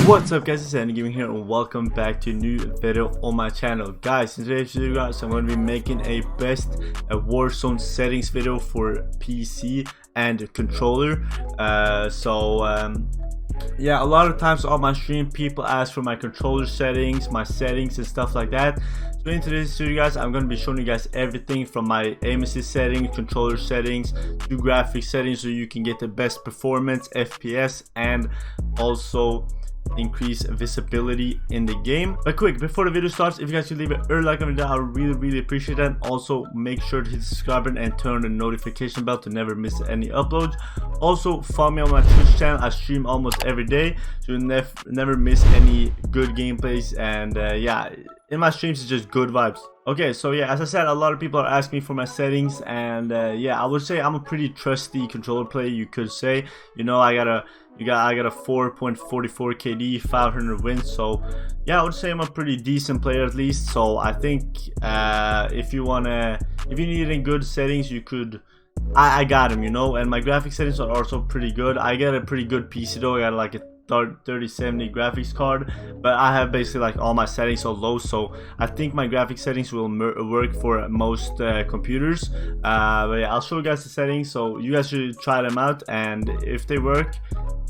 What's up guys, it's USK Gaming here and welcome back to a new video on my channel. Guys, in today's video guys, I'm going to be making a best Warzone settings video for PC and controller. Yeah, a lot of times on my stream people ask for my controller settings, my settings and stuff like that. So in today's video guys, I'm going to be showing you guys everything from my aim assist settings, controller settings to graphic settings, so you can get the best performance, FPS, and also increase visibility in the game. But quick, before the video starts, if you guys could leave an early like on the video, I would really appreciate that. Also make sure to hit the subscribe button and turn on the notification bell to never miss any uploads. Also follow me on my Twitch channel. I stream almost every day, so you'll never miss any good gameplays. And yeah, in my streams it's just good vibes. Okay, so yeah, as I said, a lot of people are asking for my settings, and yeah, I would say I'm a pretty trusty controller player, you could say. You know, I got a 4.44 KD, 500 wins, so yeah, I would say I'm a pretty decent player at least. So I think if you need any good settings, you could, I got them, you know. And my graphic settings are also pretty good. I got a pretty good PC though. I got like a 3070 graphics card, but I have basically like all my settings so low, so I think my graphic settings will work for most computers. But yeah, I'll show you guys the settings, so you guys should try them out, and if they work,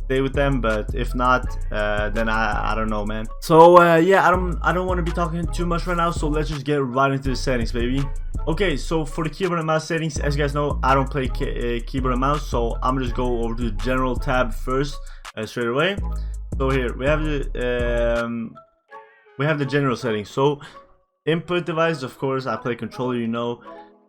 stay with them, but if not, then I don't know, man. So yeah, I don't want to be talking too much right now, so let's just get right into the settings, baby. Okay, so for the keyboard and mouse settings, as you guys know, I don't play keyboard and mouse, so I'm gonna just go over to the general tab first, straight away. So here we have the general settings. So input device, of course, I play controller, you know.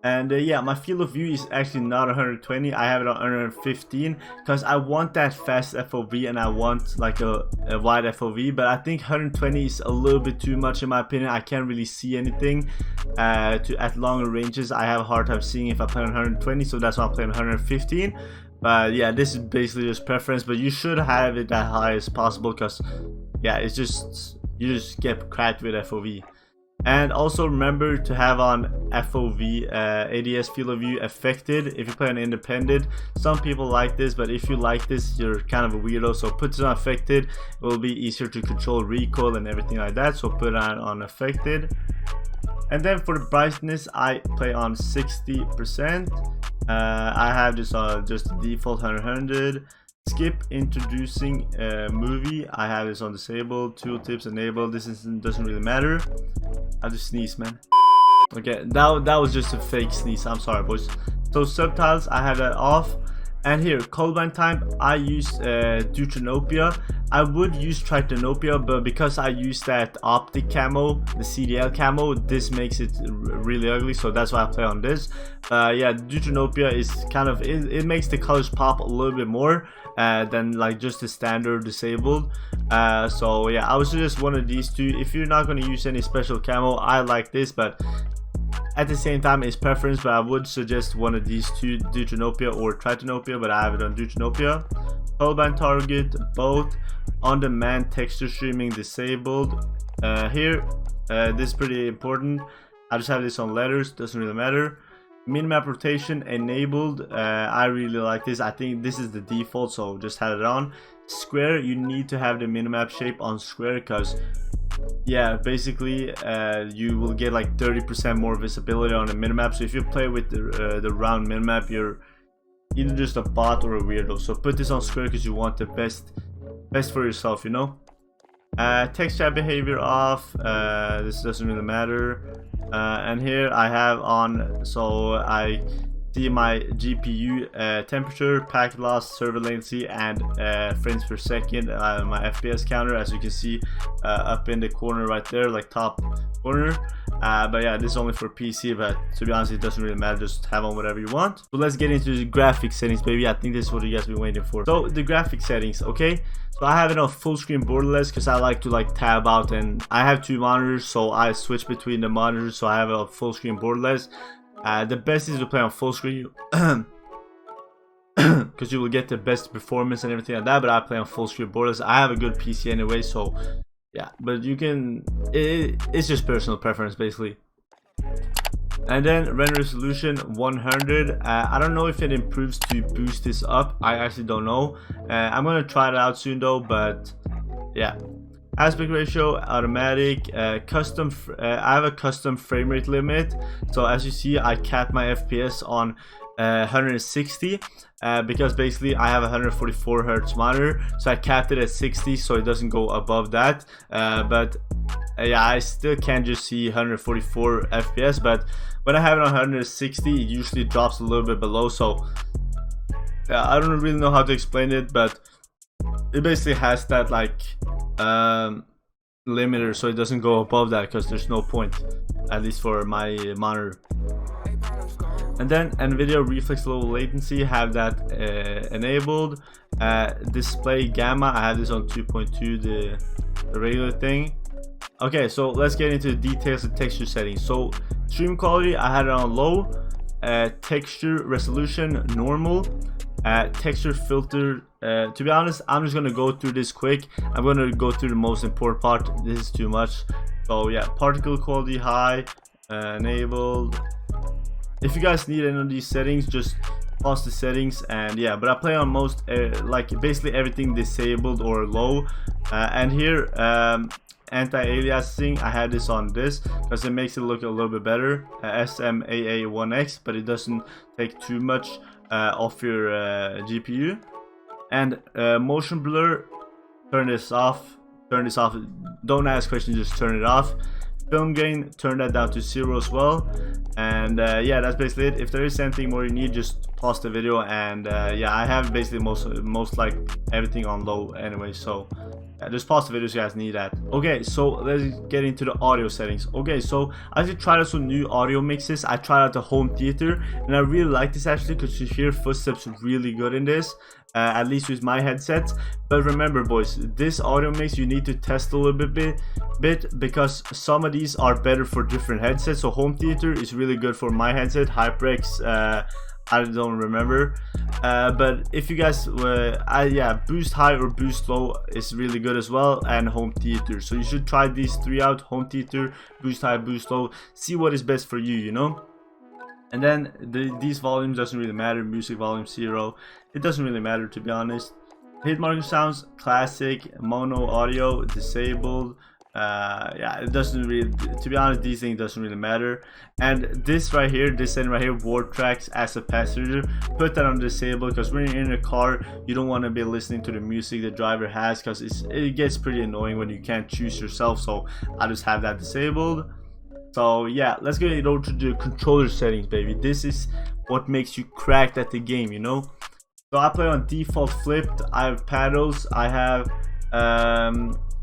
And yeah, my field of view is actually not 120. I have it on 115 because I want that fast FOV and I want like a wide FOV. But I think 120 is a little bit too much in my opinion. I can't really see anything at longer ranges. I have a hard time seeing if I play on 120, so that's why I'm playing 115. But yeah, this is basically just preference. But you should have it as high as possible because yeah, it's just, you just get cracked with FOV. And also remember to have on FOV, ADS field of view affected if you play on independent. Some people like this, but if you like this, you're kind of a weirdo, so put it on affected. It will be easier to control recoil and everything like that, so put it on affected. And then for the brightness, I play on 60%. I have this on just default 100. Skip introducing movie, I have this on disabled. Tooltips enabled. This doesn't really matter. I just sneeze, man. Okay, that was just a fake sneeze, I'm sorry boys. So subtitles, I have that off. And here, colorblind time, I use Deuteranopia. I would use Tritanopia, but because I use that optic camo, the CDL camo, this makes it really ugly, so that's why I play on this. Yeah, Deuteranopia is kind of, it makes the colors pop a little bit more than like just the standard disabled. So yeah, I would suggest one of these two. If you're not going to use any special camo, I like this, but at the same time it's preference. But I would suggest one of these two, Deuteranopia or Tritanopia, but I have it on Deuteranopia. Colorblind target, both. On demand texture streaming disabled. Here, this is pretty important. I just have this on letters, doesn't really matter. Minimap rotation enabled. I really like this. I think this is the default, so just have it on. Square, you need to have the minimap shape on square because yeah, basically you will get like 30% more visibility on the minimap. So if you play with the round minimap, you're either just a bot or a weirdo. So put this on square because you want the best for yourself, you know. Text chat behavior off. This doesn't really matter. And here I have on, so I see my GPU temperature, packet loss, server latency, and frames per second. My FPS counter, as you can see up in the corner right there, like top corner. But yeah, this is only for PC, but to be honest, it doesn't really matter. Just have on whatever you want. So let's get into the graphic settings, baby. I think this is what you guys been waiting for. So the graphic settings, okay. So I have it on full screen borderless because I like to like tab out, and I have two monitors, so I switch between the monitors. So I have it on full screen borderless. The best is to play on full screen because you will get the best performance and everything like that. But I play on full screen borderless. I have a good PC anyway, so yeah. But you can, it's just personal preference basically. And then render resolution 100. I don't know if it improves to boost this up. I actually don't know. I'm gonna try it out soon though, but yeah. aspect ratio, automatic, custom. I have a custom frame rate limit. So as you see, I cap my FPS on 160 because basically I have a 144 hertz monitor, so I capped it at 60 so it doesn't go above that. But yeah, I still can just see 144 FPS, but when I have it on 160 it usually drops a little bit below. So yeah, I don't really know how to explain it, but it basically has that like limiter so it doesn't go above that, because there's no point, at least for my monitor. And then NVIDIA reflex low latency, have that enabled. Display gamma, I have this on 2.2, the regular thing. Okay, so let's get into the details of texture settings. So stream quality, I had it on low. Texture resolution normal. Texture filter, to be honest, I'm just gonna go through this quick. I'm gonna go through the most important part. This is too much. So yeah, particle quality high, enabled. If you guys need any of these settings, just pause the settings. And yeah, but I play on most like basically everything disabled or low. And here anti-aliasing, I had this on this because it makes it look a little bit better. SMAA1X, but it doesn't take too much off your GPU. And motion blur, turn this off. Don't ask questions, just turn it off. Film gain, turn that down to 0 as well. And yeah, that's basically it. If there is anything more you need, just pause the video. And yeah, I have basically most like everything on low anyway, so yeah, just pause the video if you guys need that. Okay, so let's get into the audio settings. Okay, so I actually tried out some new audio mixes. I tried out the home theater, and I really like this actually because you hear footsteps really good in this. At least with my headsets. But remember boys, this audio mix you need to test a little bit because some of these are better for different headsets. So home theater is really good for my headset, HyperX, I don't remember, but if you guys yeah, boost high or boost low is really good as well, and home theater. So you should try these three out: home theater, boost high, boost low. See what is best for you, you know. And then these volumes doesn't really matter. Music volume 0, it doesn't really matter, to be honest. Hit marker sounds, classic, mono audio, disabled. Yeah, it doesn't really, to be honest, these things doesn't really matter. And this right here, this setting right here, word tracks as a passenger, put that on disable, because when you're in a car you don't want to be listening to the music the driver has, because it gets pretty annoying when you can't choose yourself. So I just have that disabled. So yeah, let's get over to the controller settings, baby. This is what makes you cracked at the game, you know. So I play on default flipped. I have paddles. I have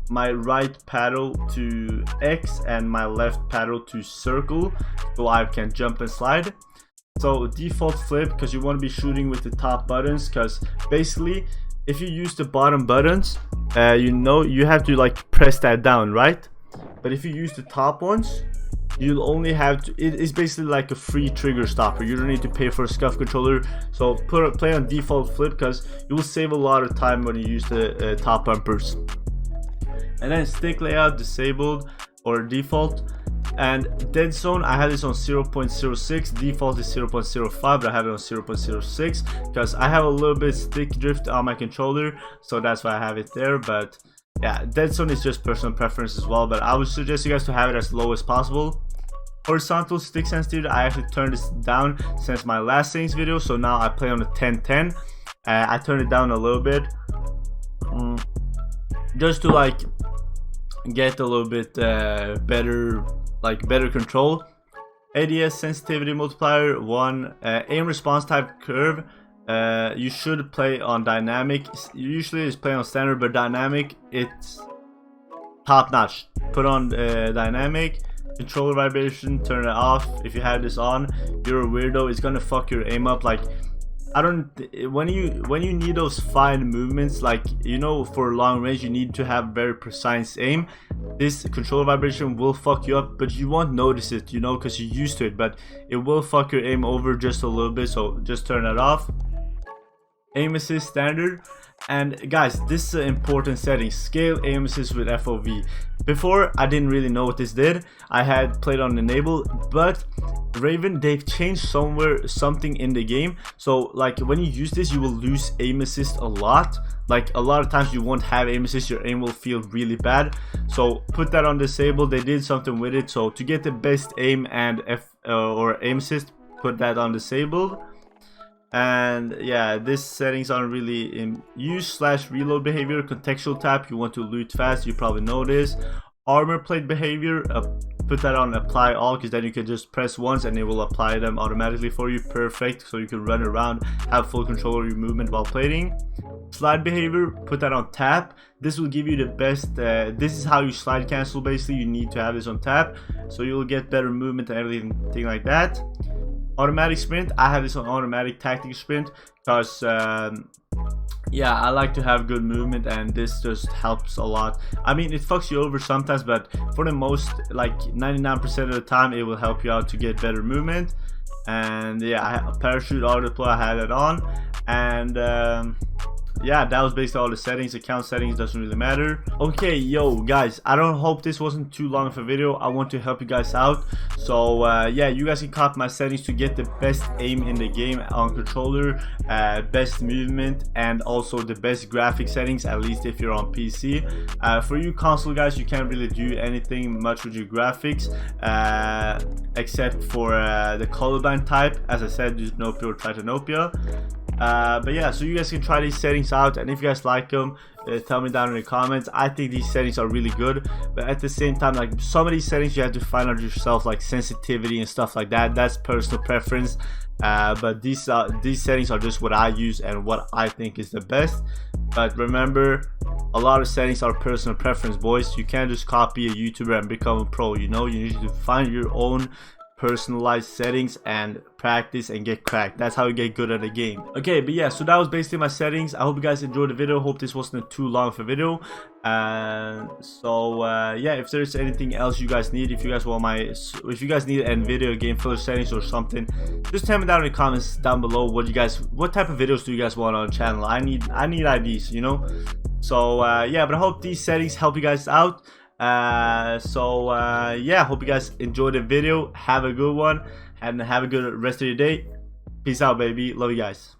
my right paddle to X and my left paddle to circle, so I can jump and slide. So default flip, because you want to be shooting with the top buttons, because basically if you use the bottom buttons, you know, you have to like press that down, right? But if you use the top ones, you'll only have to, it is basically like a free trigger stopper. You don't need to pay for a scuff controller. So play on default flip, because you will save a lot of time when you use the top bumpers. And then stick layout disabled or default. And dead zone, I have this on 0.06, default is 0.05, but I have it on 0.06 because I have a little bit stick drift on my controller, so that's why I have it there. But yeah, dead zone is just personal preference as well, but I would suggest you guys to have it as low as possible. Horizontal stick sensitivity, I actually turned this down since my last settings video, so now I play on the 1010. I turned it down a little bit just to like get a little bit better control. ADS sensitivity multiplier 1. Aim response type curve, you should play on dynamic. Usually it's play on standard, but dynamic, it's top notch. Put on dynamic. Controller vibration, turn it off. If you have this on, you're a weirdo. It's gonna fuck your aim up. Like, I don't, when you need those fine movements, like, you know, for long range you need to have very precise aim. This controller vibration will fuck you up, but you won't notice it, you know, because you're used to it. But it will fuck your aim over just a little bit, so just turn it off. Aim assist standard. And guys, this is an important setting. Scale aim assist with FOV. Before, I didn't really know what this did. I had played on enable, but Raven, they've changed something in the game. So like when you use this, you will lose aim assist a lot. Like a lot of times you won't have aim assist, your aim will feel really bad. So put that on disable. They did something with it. So to get the best aim and or aim assist, put that on disabled. And yeah, this settings aren't really in use. /reload behavior, contextual tap, you want to loot fast, you probably know this. Armor plate behavior, put that on apply all, because then you can just press once and it will apply them automatically for you. Perfect, so you can run around, have full control of your movement while plating. Slide behavior, put that on tap. This will give you the best, this is how you slide cancel. Basically you need to have this on tap, so you'll get better movement and everything like that. Automatic sprint, I have this on automatic tactical sprint because yeah, I like to have good movement, and this just helps a lot. I mean, it fucks you over sometimes, but for the most, like 99% of the time, it will help you out to get better movement. And yeah, I have parachute auto deploy, I had it on. And yeah, that was basically all the settings. Account settings doesn't really matter. Okay, yo guys, I don't hope this wasn't too long of a video. I want to help you guys out. So yeah, you guys can copy my settings to get the best aim in the game on controller, best movement, and also the best graphic settings, at least if you're on PC. For you console guys, you can't really do anything much with your graphics, except for the colorblind type, as I said, Dysnopia or Tritanopia. But yeah, so you guys can try these settings out, and if you guys like them, tell me down in the comments. I think these settings are really good, but at the same time, like some of these settings you have to find out yourself, like sensitivity and stuff like that. That's personal preference. But these settings are just what I use and what I think is the best. But remember, a lot of settings are personal preference, boys. You can't just copy a YouTuber and become a pro. You know, you need to find your own personalized settings and practice and get cracked. That's how you get good at the game. Okay, but yeah, so that was basically my settings. I hope you guys enjoyed the video. Hope this wasn't too long of a video. So yeah, if there's anything else you guys need, if you guys need an video game filler settings or something, just tell me down in the comments down below what type of videos do you guys want on the channel. I need ideas, you know. So yeah, but I hope these settings help you guys out. Yeah, hope you guys enjoyed the video. Have a good one and have a good rest of your day. Peace out, baby. Love you guys.